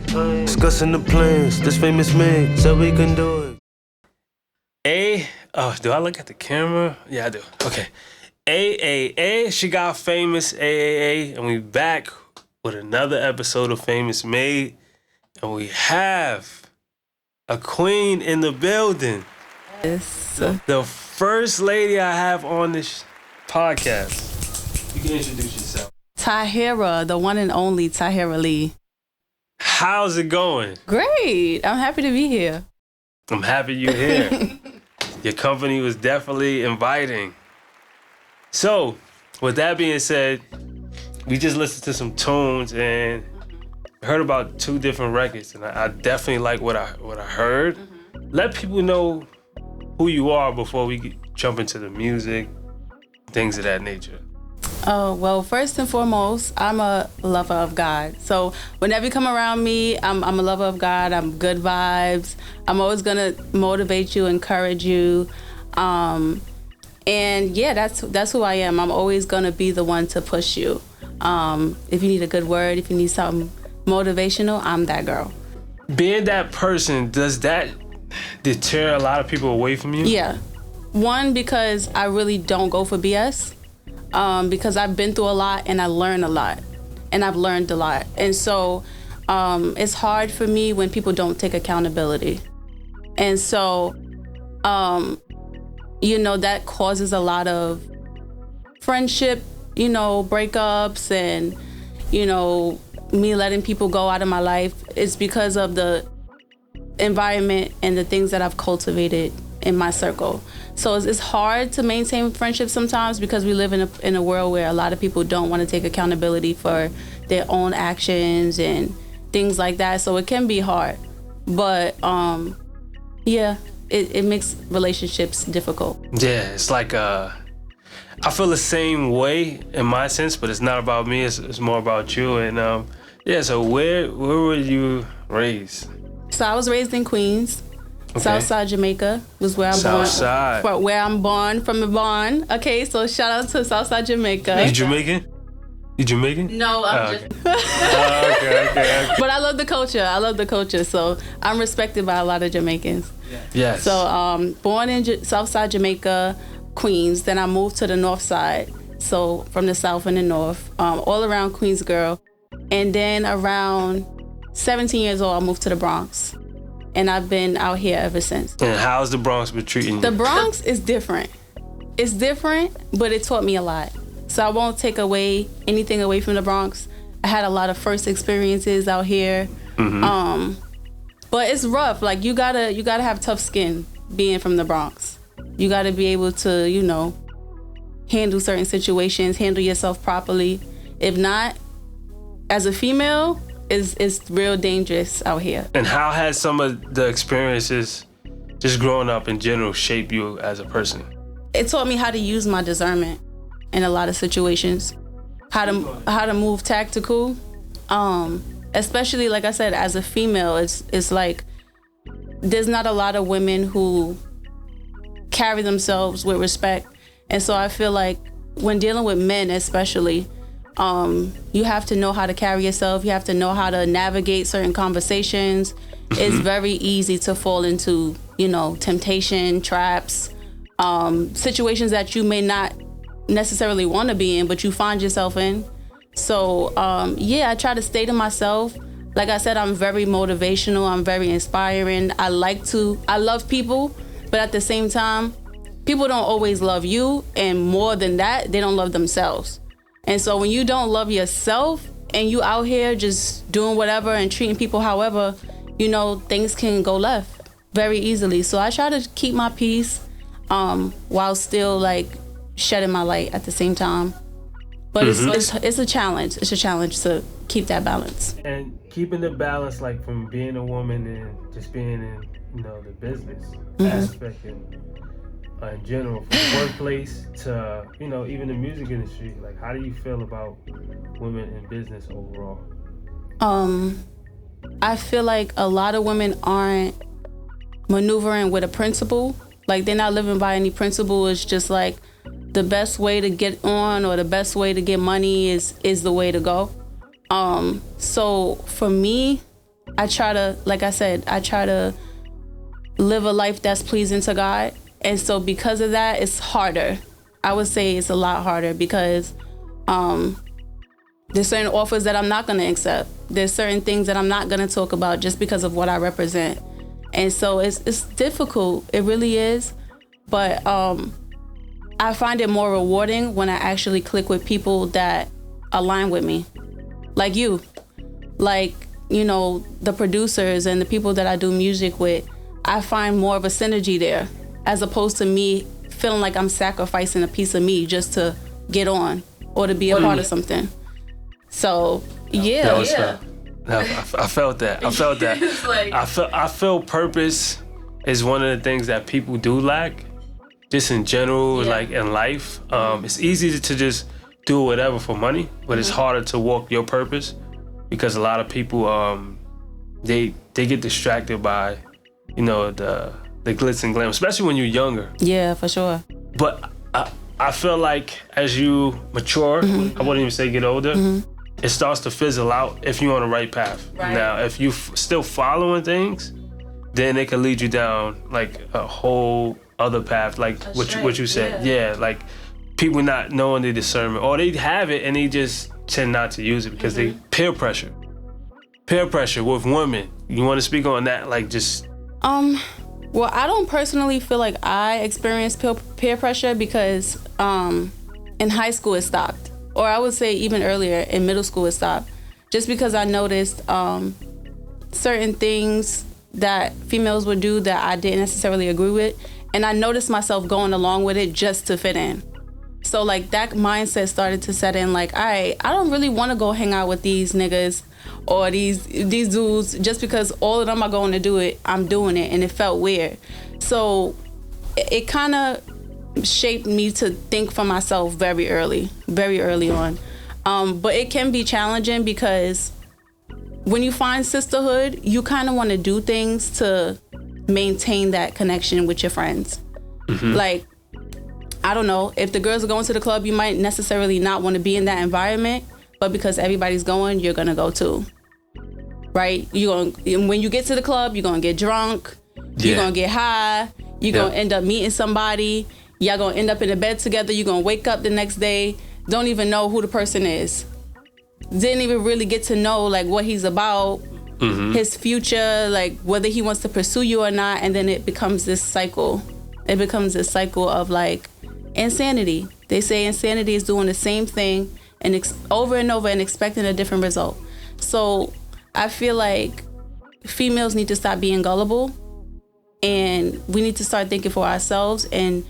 Discussing the plans, this famous man said we can do it. Do I look at the camera? Yeah, I do. Okay. She got famous, and we back with another episode of Famous Made, and we have a queen in the building. Yes. The first lady I have on this podcast. You can introduce yourself. Taahira, the one and only Taahira Lee. How's it going? Great. I'm happy to be here. I'm happy you're here. Your company was definitely inviting. So, with that being said, we just listened to some tunes and heard about 2 different records, and I definitely like what I heard. Mm-hmm. Let people know who you are before we jump into the music, things of that nature. Oh, well, first and foremost, I'm a lover of God. So whenever you come around me, I'm a lover of God. I'm good vibes. I'm always going to motivate you, encourage you. And yeah, that's who I am. I'm always going to be the one to push you. If you need a good word, if you need something motivational, I'm that girl. Being that person, does that deter a lot of people away from you? Yeah. One, because I really don't go for BS. Because I've been through a lot and I learn a lot. And I've learned a lot. And so it's hard for me when people don't take accountability. And so, that causes a lot of friendship, breakups and, me letting people go out of my life. It's because of the environment and the things that I've cultivated in my circle. So it's hard to maintain friendships sometimes because we live in a world where a lot of people don't want to take accountability for their own actions and things like that. So it can be hard. But it makes relationships difficult. Yeah, it's like I feel the same way in my sense, but it's not about me. It's more about you. And so where were you raised? So I was raised in Queens. Okay. Southside Jamaica was where I'm Southside. born. Where I'm born, from the barn. Okay, so shout out to Southside Jamaica. You Jamaican? No, I'm just... Okay. But I love the culture. So I'm respected by a lot of Jamaicans. Yes. So born in Southside Jamaica, Queens. Then I moved to the North Side. So from the South and the North, all around Queens girl. And then around 17 years old, I moved to the Bronx. And I've been out here ever since. And how's the Bronx been treating you? The Bronx is different. It's different, but it taught me a lot. So I won't take anything away from the Bronx. I had a lot of first experiences out here. Mm-hmm. But it's rough. Like you gotta have tough skin being from the Bronx. You gotta be able to, handle certain situations, handle yourself properly. If not, as a female, it's real dangerous out here. And how has some of the experiences just growing up in general shape you as a person? It taught me how to use my discernment in a lot of situations. How to move tactical. Especially, like I said, as a female, it's like there's not a lot of women who carry themselves with respect. And so I feel like when dealing with men especially, you have to know how to carry yourself. You have to know how to navigate certain conversations. Mm-hmm. It's very easy to fall into, temptation, traps, situations that you may not necessarily want to be in, but you find yourself in. So, I try to stay to myself. Like I said, I'm very motivational. I'm very inspiring. I love people, but at the same time, people don't always love you. And more than that, they don't love themselves. And so when you don't love yourself and you out here just doing whatever and treating people however, things can go left very easily. So I try to keep my peace while still shedding my light at the same time. But mm-hmm. it's a challenge. It's a challenge to keep that balance. And keeping the balance from being a woman and just being in the business mm-hmm. aspect and in general, from the workplace to, even the music industry, how do you feel about women in business overall? I feel like a lot of women aren't maneuvering with a principle. They're not living by any principle. It's just the best way to get on or the best way to get money is the way to go. So for me, try to, like I said, I try to live a life that's pleasing to God. And so because of that, it's harder. I would say it's a lot harder because there's certain offers that I'm not going to accept. There's certain things that I'm not going to talk about just because of what I represent. And so it's difficult. It really is. But I find it more rewarding when I actually click with people that align with me. Like you. Like, you know, the producers and the people that I do music with. I find more of a synergy there as opposed to me feeling like I'm sacrificing a piece of me just to get on or to be a part of something. So, yeah. I felt that. Like, I feel purpose is one of the things that people do lack, just in general, like in life. It's easy to just do whatever for money, but it's harder to walk your purpose because a lot of people, they get distracted by, you know, the glitz and glam, especially when you're younger. Yeah, for sure. But I feel like as you mature, I wouldn't even say get older, it starts to fizzle out if you're on the right path. Right. Now, if you still following things, then it can lead you down like a whole other path, like what you said. Yeah, like people not knowing the discernment, or they have it and they just tend not to use it because they peer pressure with women. You want to speak on that? Like just well, I don't personally feel like I experienced peer pressure because in high school it stopped. Or I would say even earlier in middle school it stopped. Just because I noticed certain things that females would do that I didn't necessarily agree with. And I noticed myself going along with it just to fit in. So like that mindset started to set in like, all right, I don't really want to go hang out with these niggas or these dudes just because all of them are going to do it. I'm doing it, and it felt weird. So it kind of shaped me to think for myself very early on. But it can be challenging because when you find sisterhood, you kind of want to do things to maintain that connection with your friends. Like, I don't know, if the girls are going to the club, you might necessarily not want to be in that environment, but because everybody's going, you're gonna go too. Right? When you get to the club, you're gonna get drunk, you're gonna get high, you're gonna end up meeting somebody, y'all gonna end up in the bed together, you're gonna wake up the next day, don't even know who the person is. Didn't even really get to know like what he's about, his future, like whether he wants to pursue you or not, and then it becomes this cycle. It becomes this cycle of like insanity. They say insanity is doing the same thing and over and over and expecting a different result. So I feel like females need to stop being gullible, and we need to start thinking for ourselves. And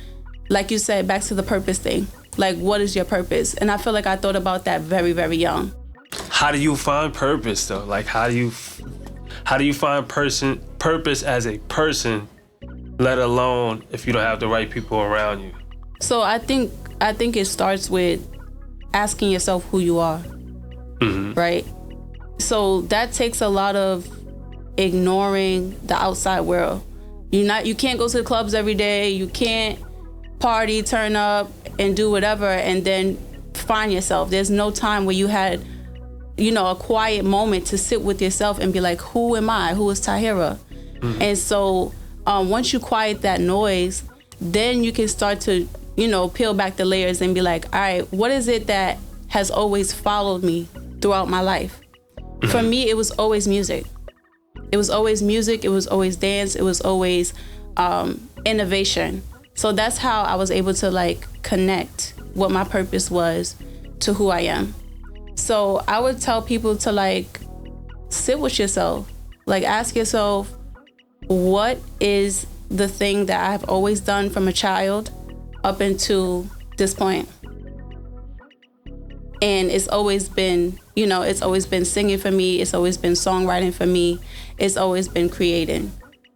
like you said, back to the purpose thing. Like, what is your purpose? And I feel like I thought about that very, very young. How do you find purpose though? Like, how do you find purpose as a person, let alone if you don't have the right people around you? So I think it starts with asking yourself who you are, right? So that takes a lot of ignoring the outside world. You can't go to the clubs every day. You can't party, turn up, and do whatever, and then find yourself. There's no time where you had, a quiet moment to sit with yourself and be like, who am I? Who is Taahira? And so once you quiet that noise, then you can start to, peel back the layers and be like, all right, what is it that has always followed me throughout my life? For me, it was always music. It was always music. It was always dance. It was always innovation. So that's how I was able to like connect what my purpose was to who I am. So I would tell people to like sit with yourself, like ask yourself, what is the thing that I've always done from a child up until this point? And it's always been, it's always been singing for me. It's always been songwriting for me. It's always been creating.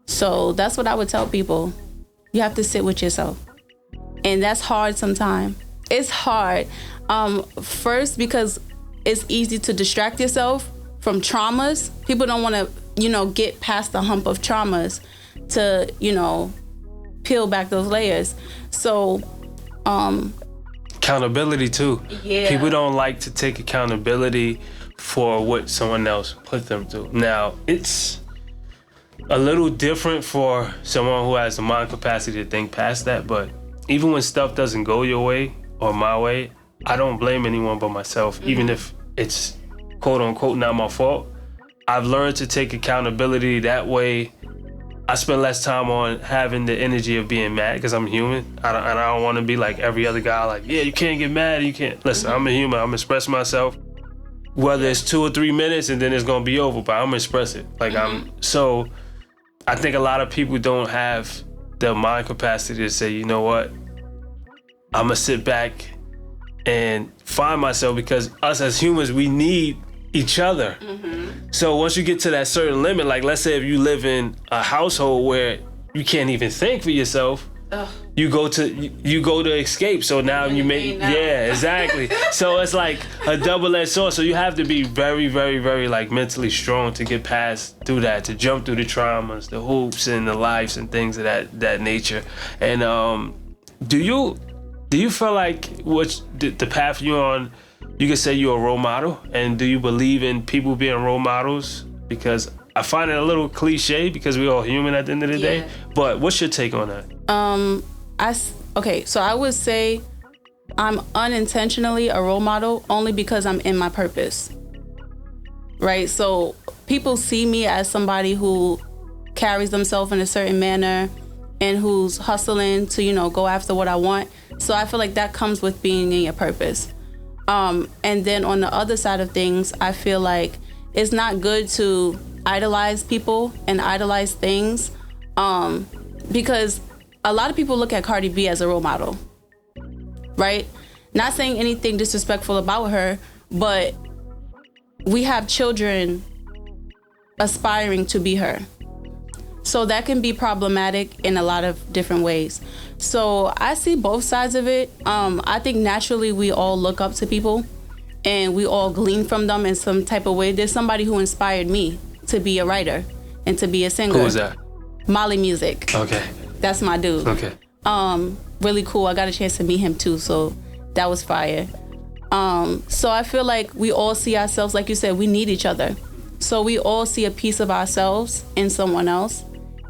So that's what I would tell people. You have to sit with yourself. And that's hard sometimes. It's hard. First, because it's easy to distract yourself from traumas. People don't want to, get past the hump of traumas to, peel back those layers. So, accountability too. Yeah. People don't like to take accountability for what someone else put them through. Now, it's a little different for someone who has the mind capacity to think past that, but even when stuff doesn't go your way or my way, I don't blame anyone but myself, even if it's quote unquote not my fault. I've learned to take accountability that way. I spend less time on having the energy of being mad because I'm human. I don't want to be like every other guy, like, yeah, you can't get mad, you can't. Listen, I'm a human, I'm expressing myself. Whether it's 2 or 3 minutes and then it's gonna be over, but I'm gonna express it. Like so I think a lot of people don't have the mind capacity to say, you know what, I'm gonna sit back and find myself, because us as humans, we need each other. So once you get to that certain limit, like let's say if you live in a household where you can't even think for yourself, you go to escape. So now you make, yeah, exactly. So it's like a double-edged sword. So you have to be very, very, very like mentally strong to get past through that, to jump through the traumas, the hoops and the lives and things of that nature. And do you feel like the path you're on, you could say you're a role model? And do you believe in people being role models? Because I find it a little cliche because we're all human at the end of the day. But what's your take on that? So I would say I'm unintentionally a role model only because I'm in my purpose. Right? So people see me as somebody who carries themselves in a certain manner and who's hustling to, you know, go after what I want. So I feel like that comes with being in your purpose. And then on the other side of things, I feel like it's not good to idolize people and idolize things, because a lot of people look at Cardi B as a role model, right? Not saying anything disrespectful about her, but we have children aspiring to be her. So that can be problematic in a lot of different ways. So I see both sides of it. I think naturally we all look up to people and we all glean from them in some type of way. There's somebody who inspired me to be a writer and to be a singer. Who was that? Molly Music. Okay. That's my dude. Okay. Really cool. I got a chance to meet him too, so that was fire. So I feel like we all see ourselves, like you said, we need each other. So we all see a piece of ourselves in someone else.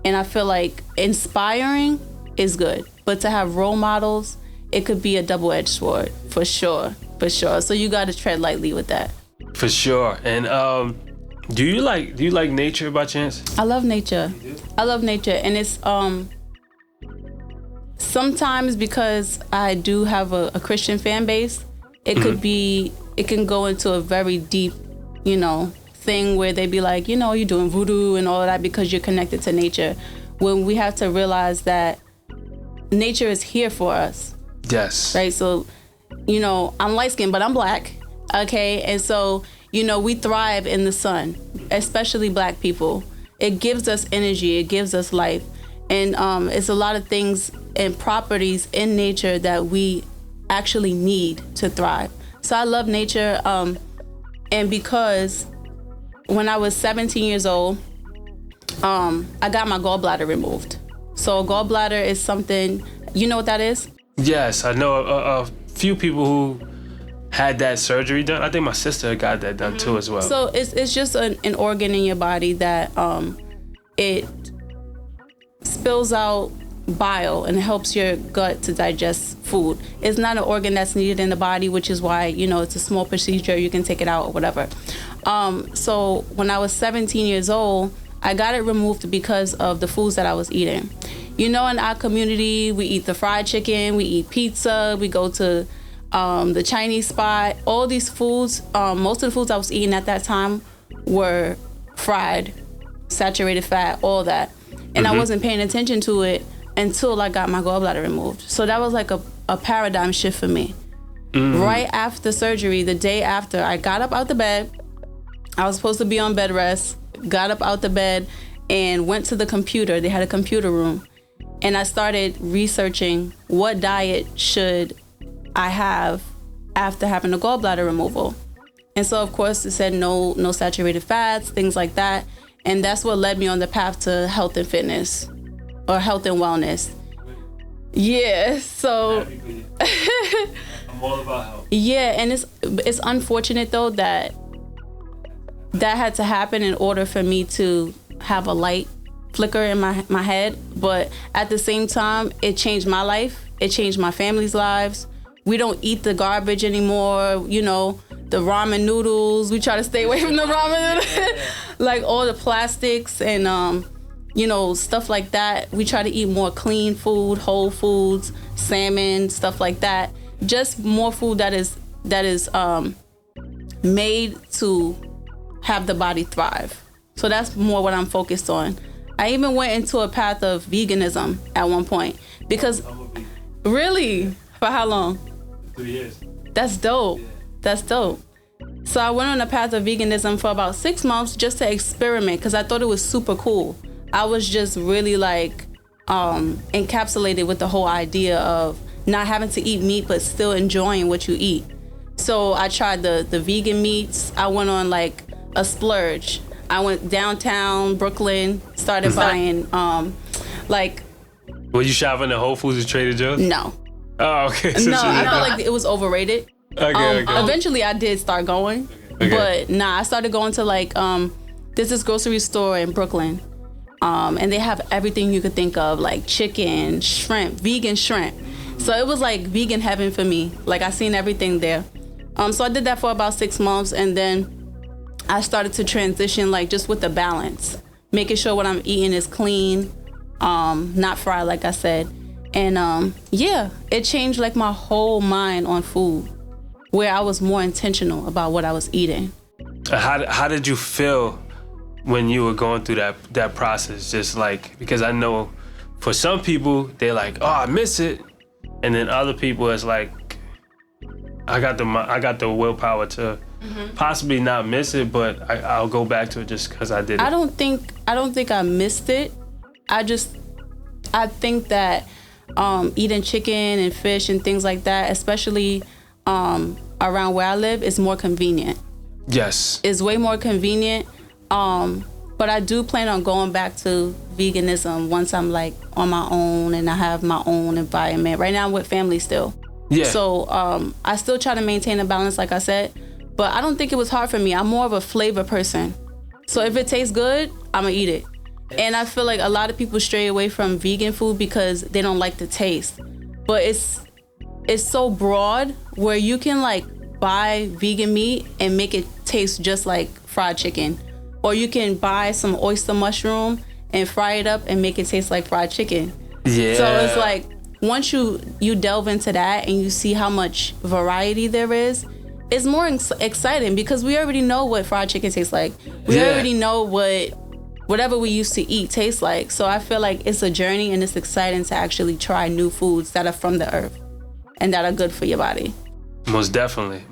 And I feel like inspiring is good, but to have role models, it could be a double-edged sword, for sure. So you got to tread lightly with that. For sure. And do you like nature by chance? I love nature. I love nature, and it's sometimes because I do have a Christian fan base, it can go into a very deep, you know, thing where they be like, you know, you're doing voodoo and all of that because you're connected to nature, when we have to realize that nature is here for us. Yes. Right? So, you know, I'm light-skinned, but I'm black, okay? And so, you know, we thrive in the sun, especially black people. It gives us energy, it gives us life. And it's a lot of things and properties in nature that we actually need to thrive. So I love nature, and because when I was 17 years old, I got my gallbladder removed. So gallbladder is something, you know what that is? Yes, I know a few people who had that surgery done. I think my sister got that done too as well. So it's just an organ in your body that it spills out bile and it helps your gut to digest food. It's not an organ that's needed in the body, which is why, you know, it's a small procedure. You can take it out or whatever. So when I was 17 years old, I got it removed because of the foods that I was eating. You know, in our community, we eat the fried chicken, we eat pizza, we go to the Chinese spot. All these foods, most of the foods I was eating at that time were fried, saturated fat, all that. And I wasn't paying attention to it until I got my gallbladder removed. So that was like a paradigm shift for me. Right after surgery, the day after, I got up out the bed. I was supposed to be on bed rest, got up out the bed and went to the computer. They had a computer room. And I started researching what diet should I have after having a gallbladder removal. And so, of course, it said no saturated fats, things like that. And that's what led me on the path to health and fitness, or health and wellness. Yeah, so I'm all about health. Yeah, and it's unfortunate though that that had to happen in order for me to have a light flicker in my head. But at the same time, it changed my life. It changed my family's lives. We don't eat the garbage anymore, you know, the ramen noodles. We try to stay away from the ramen noodles. Like all the plastics and, you know, stuff like that. We try to eat more clean food, whole foods, salmon, stuff like that. Just more food that is made to have the body thrive. So that's more what I'm focused on. I even went into a path of veganism at one point because, really, for how long? 3 years. That's dope. That's dope. So I went on a path of veganism for about 6 months just to experiment because I thought it was super cool. I was just really like encapsulated with the whole idea of not having to eat meat but still enjoying what you eat. So I tried the vegan meats. I went on like a splurge. I went downtown Brooklyn, started buying like. Were you shopping at Whole Foods or Trader Joe's? No. Oh, okay. No, I felt like it was overrated. Okay. Eventually I did start going, but nah, I started going to like there's this grocery store in Brooklyn, and they have everything you could think of, like chicken, shrimp, vegan shrimp. So it was like vegan heaven for me. Like I seen everything there. So I did that for about 6 months, and then I started to transition like just with the balance, making sure what I'm eating is clean, not fried like I said. And yeah, it changed like my whole mind on food, where I was more intentional about what I was eating. How did you feel when you were going through that process? Just like, because I know for some people they're like, oh, I miss it, and then other people it's like, I got the willpower to possibly not miss it, but I'll go back to it just because I did it. I don't think I missed it. I think that eating chicken and fish and things like that, especially around where I live, is more convenient. Yes. It's way more convenient. But I do plan on going back to veganism once I'm like on my own and I have my own environment. Right now I'm with family still. Yeah. So I still try to maintain a balance, like I said, but I don't think it was hard for me. I'm more of a flavor person. So if it tastes good, I'm gonna eat it. And I feel like a lot of people stray away from vegan food because they don't like the taste. But it's so broad where you can like buy vegan meat and make it taste just like fried chicken. Or you can buy some oyster mushroom and fry it up and make it taste like fried chicken. Yeah. So it's like, once you delve into that and you see how much variety there is, it's more exciting because we already know what fried chicken tastes like. We already know whatever we used to eat tastes like. So I feel like it's a journey and it's exciting to actually try new foods that are from the earth and that are good for your body. Most definitely.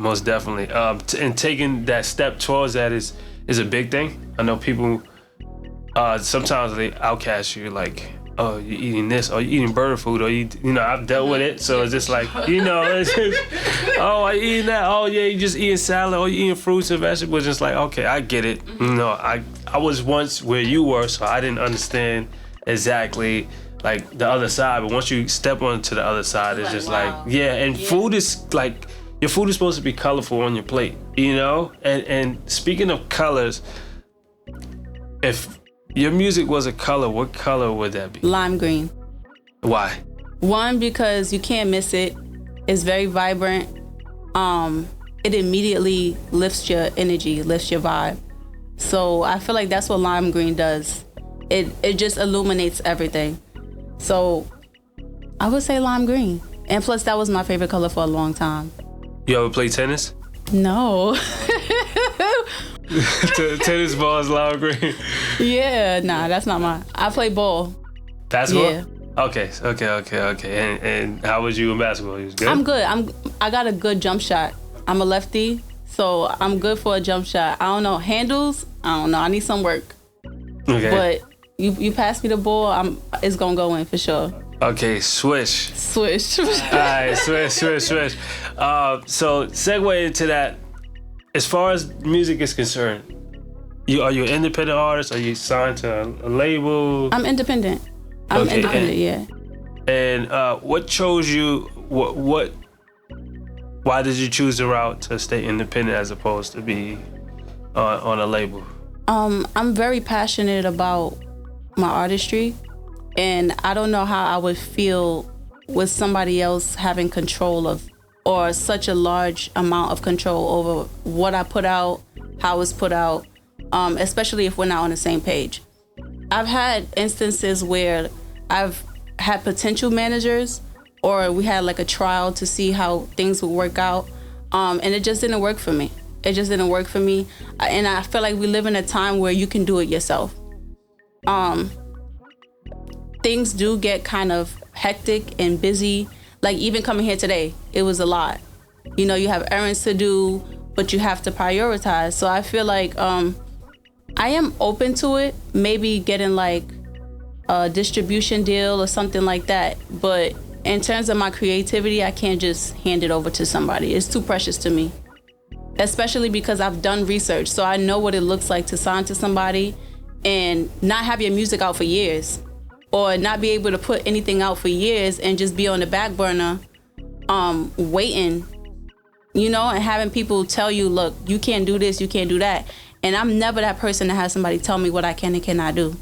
And taking that step towards that is a big thing. I know people sometimes they outcast you like, oh, you're eating this, or you're eating bird food, or you know, I've dealt with it, so it's just like, you know, it's just, oh, I eating that, oh yeah, you just eating salad, or you eating fruits and vegetables, just like, okay, I get it. You know, I was once where you were, so I didn't understand exactly like the other side, but once you step onto the other side, it's just like, yeah, and food is like, your food is supposed to be colorful on your plate, you know? And speaking of colors, if your music was a color, what color would that be? Lime green. Why? One, because you can't miss it. It's very vibrant. It immediately lifts your energy, lifts your vibe. So I feel like that's what lime green does. It just illuminates everything. So I would say lime green. And plus, that was my favorite color for a long time. You ever play tennis? No. Tennis ball is lime green. Yeah, nah, that's not mine. I play ball. Basketball? Yeah. Okay. And how was you in basketball? You was good? I'm good. I got a good jump shot. I'm a lefty, so I'm good for a jump shot. I don't know, handles, I don't know. I need some work. Okay. But you pass me the ball, it's gonna go in for sure. Okay, swish. All right, swish. So segue into that. As far as music is concerned, are you an independent artist? Are you signed to a label? I'm independent. Yeah. And what chose you? Why did you choose the route to stay independent as opposed to be on a label? I'm very passionate about my artistry, and I don't know how I would feel with somebody else having control of, or such a large amount of control over what I put out, how it's put out, especially if we're not on the same page. I've had instances where I've had potential managers, or we had like a trial to see how things would work out, and it just didn't work for me. It just didn't work for me, and I feel like we live in a time where you can do it yourself. Things do get kind of hectic and busy. Like even coming here today, it was a lot. You know, you have errands to do, but you have to prioritize. So I feel like I am open to it, maybe getting like a distribution deal or something like that. But in terms of my creativity, I can't just hand it over to somebody. It's too precious to me, especially because I've done research. So I know what it looks like to sign to somebody and not have your music out for years, or not be able to put anything out for years and just be on the back burner, waiting, you know, and having people tell you, look, you can't do this, you can't do that. And I'm never that person that has somebody tell me what I can and cannot do.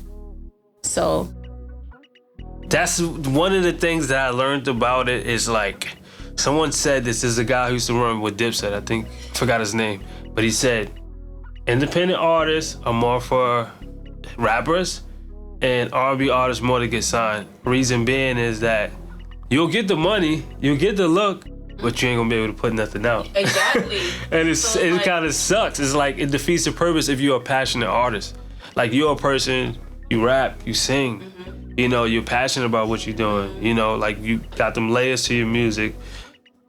So that's one of the things that I learned about it is like, someone said this is a guy who used to run with Dipset, I think, forgot his name, but he said, independent artists are more for rappers, and R&B artists more to get signed. Reason being is that you'll get the money, you'll get the look, but you ain't gonna be able to put nothing out. Exactly. And it kind of sucks. It's like it defeats the purpose if you're a passionate artist. Like you're a person, you rap, you sing, you know, you're passionate about what you're doing. You know, like you got them layers to your music.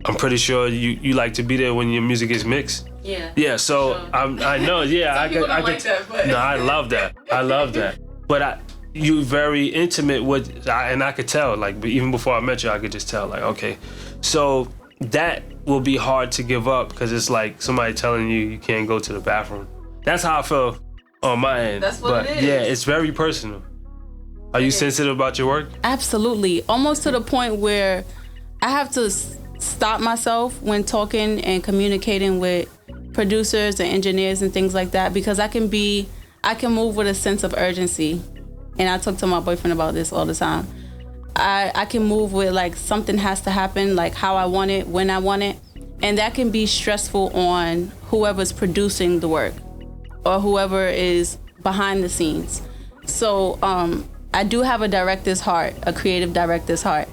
I'm pretty sure you like to be there when your music is mixed. Yeah. Yeah, so sure. I know, yeah. Some people don't like that, but... No, I love that. I love that. But you very intimate with, and I could tell, like, even before I met you, I could just tell, like, okay. So that will be hard to give up because it's like somebody telling you can't go to the bathroom. That's how I feel on my end. That's what it is. Yeah, it's very personal. Are you sensitive about your work? Absolutely. Almost to the point where I have to stop myself when talking and communicating with producers and engineers and things like that, because I can move with a sense of urgency. And I talk to my boyfriend about this all the time. I can move with like something has to happen, like how I want it, when I want it. And that can be stressful on whoever's producing the work or whoever is behind the scenes. So I do have a director's heart, a creative director's heart.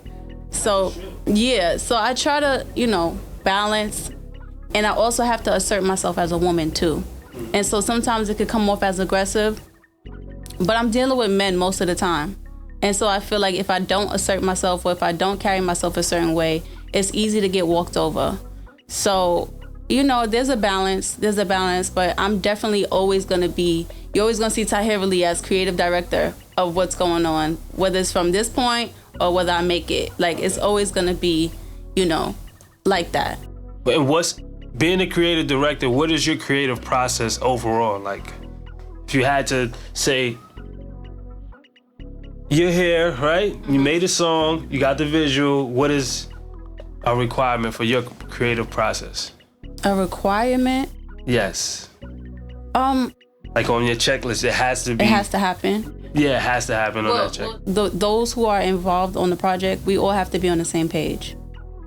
So yeah, so I try to, you know, balance. And I also have to assert myself as a woman too. And so sometimes it could come off as aggressive, but I'm dealing with men most of the time. And so I feel like if I don't assert myself or if I don't carry myself a certain way, it's easy to get walked over. So, you know, there's a balance, but I'm definitely always going to be, you're always going to see Taahira Lee as creative director of what's going on, whether it's from this point or whether I make it. Like, it's always going to be, you know, like that. And being a creative director, what is your creative process overall? Like, if you had to say, you're here, right? You made a song, you got the visual. What is a requirement for your creative process? A requirement? Yes. Like on your checklist, it has to be. It has to happen. Yeah, it has to happen on that check. Those who are involved on the project, we all have to be on the same page.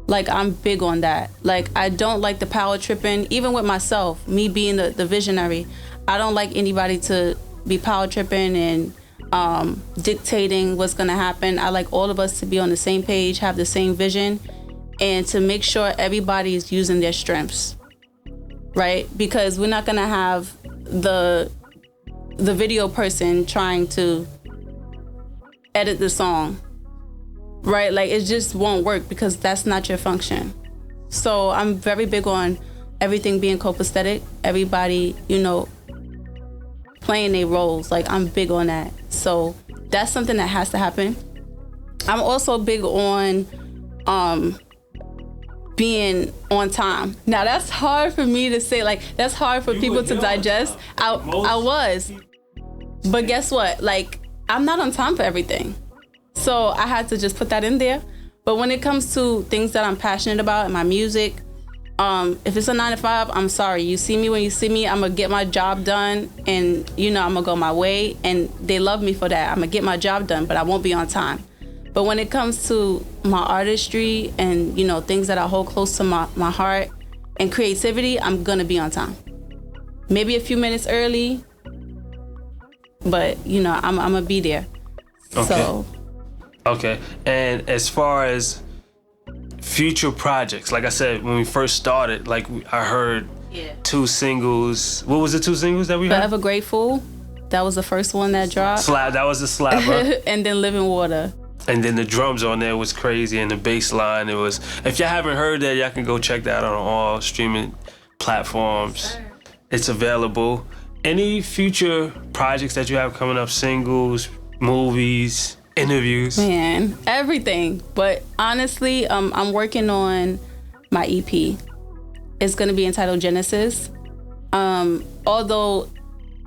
Like, I'm big on that. Like, I don't like the power tripping, even with myself, me being the visionary. I don't like anybody to be power tripping and dictating what's gonna happen. I like all of us to be on the same page, have the same vision, and to make sure everybody is using their strengths, right? Because we're not gonna have the video person trying to edit the song, right? Like, it just won't work because that's not your function. So I'm very big on everything being copacetic, everybody, you know, playing their roles. Like, I'm big on that. So that's something that has to happen. I'm also big on being on time. Now, that's hard for me to say. Like, that's hard for people to digest. I was. But guess what? Like, I'm not on time for everything. So I had to just put that in there. But when it comes to things that I'm passionate about in my music, If it's a 9 to 5, I'm sorry. You see me when you see me. I'm gonna get my job done, and I'm gonna go my way. And they love me for that. I'm gonna get my job done, but I won't be on time. But when it comes to my artistry and things that I hold close to my heart and creativity, I'm gonna be on time. Maybe a few minutes early, but I'm gonna be there. Okay. So. Okay. And as far as future projects, like I said, when we first started, I heard 2 singles. What was the 2 singles that we heard? Forever Grateful. That was the first one that dropped. That was the slapper. And then Living Water. And then the drums on there was crazy, and the bass line, it was. If y'all haven't heard that, y'all can go check that out on all streaming platforms. It's available. Any future projects that you have coming up? Singles, movies, interviews? Man, everything. But honestly, I'm working on my EP. It's gonna be entitled Genesis. Although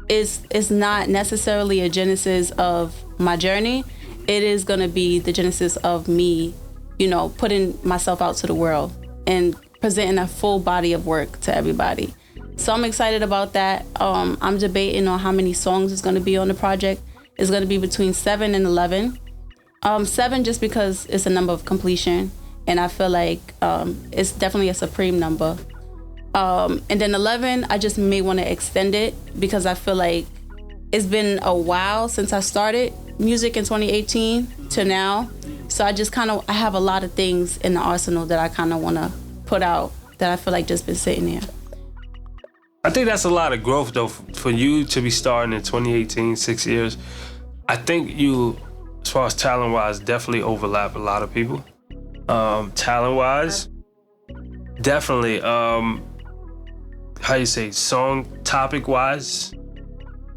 it's not necessarily a genesis of my journey, it is gonna be the genesis of me, putting myself out to the world and presenting a full body of work to everybody. So I'm excited about that. I'm debating on how many songs is gonna be on the project. It's gonna be between 7 and 11. 7 just because it's a number of completion, and I feel like it's definitely a supreme number. And then 11, I just may want to extend it because I feel like it's been a while since I started music in 2018 to now. So I have a lot of things in the arsenal that I kind of want to put out that I feel like just been sitting there. I think that's a lot of growth, though, for you to be starting in 2018, 6 years. I think you, as far as talent-wise, definitely overlap a lot of people. Talent-wise, definitely. How you say, song topic-wise,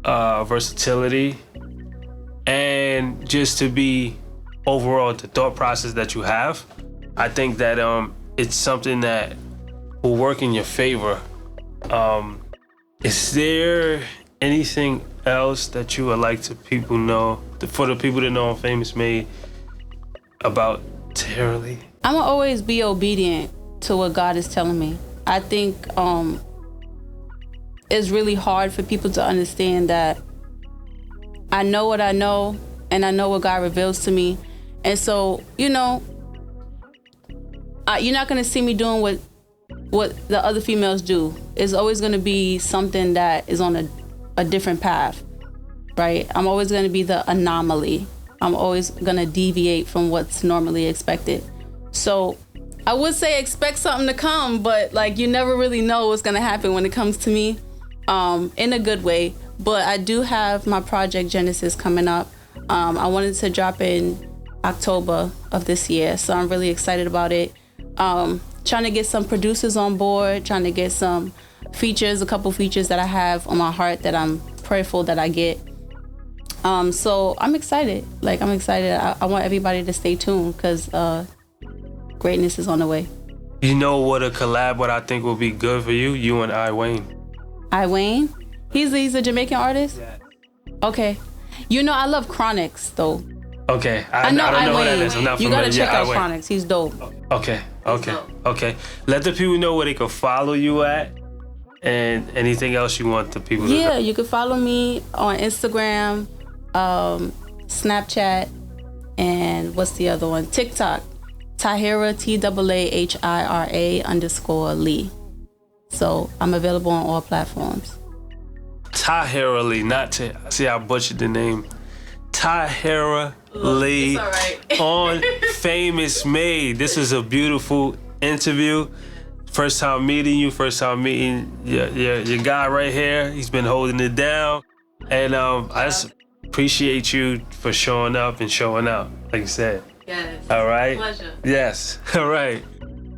versatility, and just to be overall the thought process that you have. I think that it's something that will work in your favor. Is there anything else that you would like to people know, for the people that know Famous Made, about Taahira Lee? I'm gonna always be obedient to what God is telling me. I think it's really hard for people to understand that I know what I know, and I know what God reveals to me. And so, you're not gonna see me doing what the other females do. It's always gonna be something that is on a different path, right? I'm always gonna be the anomaly. I'm always gonna deviate from what's normally expected. So I would say expect something to come, but you never really know what's gonna happen when it comes to me, in a good way. But I do have my project Genesis coming up. I wanted to drop in October of this year, so I'm really excited about it. Trying to get some producers on board, trying to get some features, a couple features that I have on my heart that I'm prayerful that I get. So I'm excited. I'm excited. I want everybody to stay tuned because greatness is on the way. You know what a collab, what I think will be good for you? You and I Wayne. I Wayne? He's a Jamaican artist? Yeah. Okay. I love Chronix though. Okay. I don't know who that is. I'm not familiar. You gotta check out Wayne. Chronix. He's dope. Okay. Let the people know where they can follow you at, and anything else you want the people to know. Yeah, you can follow me on Instagram, Snapchat, and what's the other one? TikTok. Taahira, TAAHIRA_Lee. So I'm available on all platforms. Taahira Lee, see I butchered the name. Taahira Lee, it's all right. on Famous Made. This is a beautiful interview. First time meeting you, first time meeting your guy right here. He's been holding it down. And I just appreciate you for showing up and showing out, like you said. Yes. All right? Pleasure. Yes. All right.